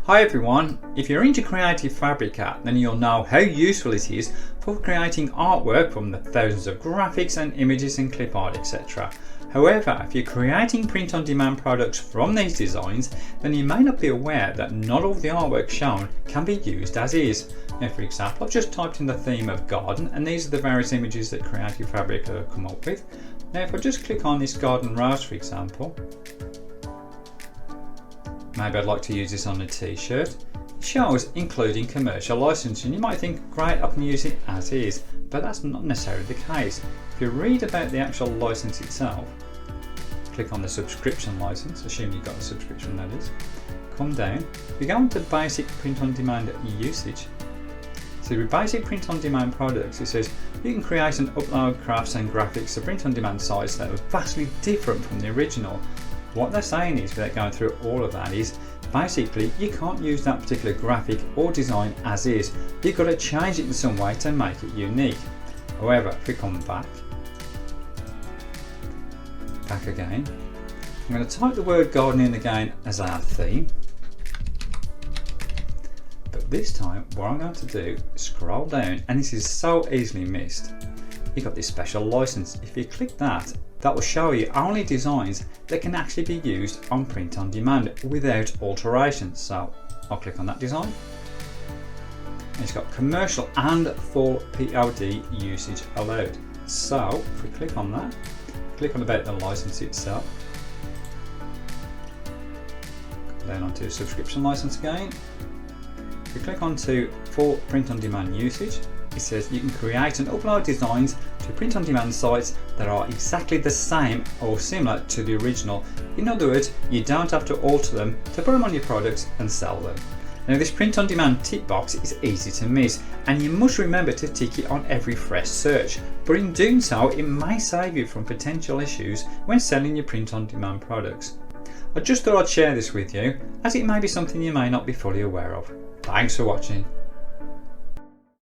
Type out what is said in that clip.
Hi everyone, if you're into creative Fabrica, then you'll know how useful it is for creating artwork from the thousands of graphics and images and clip art, etc. However, if you're creating print-on-demand products from these designs, then you may not be aware that not all the artwork shown can be used as is. Now, for example, I've just typed in the theme of garden, and these are the various images that Creative Fabrica have come up with. Now, if I just click on this garden rose, for example, maybe I'd like to use this on a t-shirt. It shows including commercial license, and you might think, great, I can use it as is, but that's not necessarily the case. If you read about the actual license itself, click on the subscription license, assume you've got a subscription that is, come down, we go into basic print-on-demand usage. So with basic print-on-demand products, it says you can create and upload crafts and graphics to print-on-demand sites that are vastly different from the original. What they're saying is, without going through all of that, is basically you can't use that particular graphic or design as is. You've got to change it in some way to make it unique. However, if we come back again, I'm going to type the word gardening again as our theme. But this time, what I'm going to do is scroll down, and this is so easily missed. You've got this special license. If you click that, that will show you only designs that can actually be used on print on demand without alterations. So I'll click on that design. It's got commercial and full POD usage allowed. So if we click on that, click on about the license itself, go down onto subscription license again. If we click onto full print on demand usage, it says you can create and upload designs to print-on-demand sites that are exactly the same or similar to the original. In other words, you don't have to alter them to put them on your products and sell them. Now, this print-on-demand tick box is easy to miss, and you must remember to tick it on every fresh search, but in doing so it may save you from potential issues when selling your print-on-demand products. I just thought I'd share this with you, as it may be something you may not be fully aware of. Thanks for watching.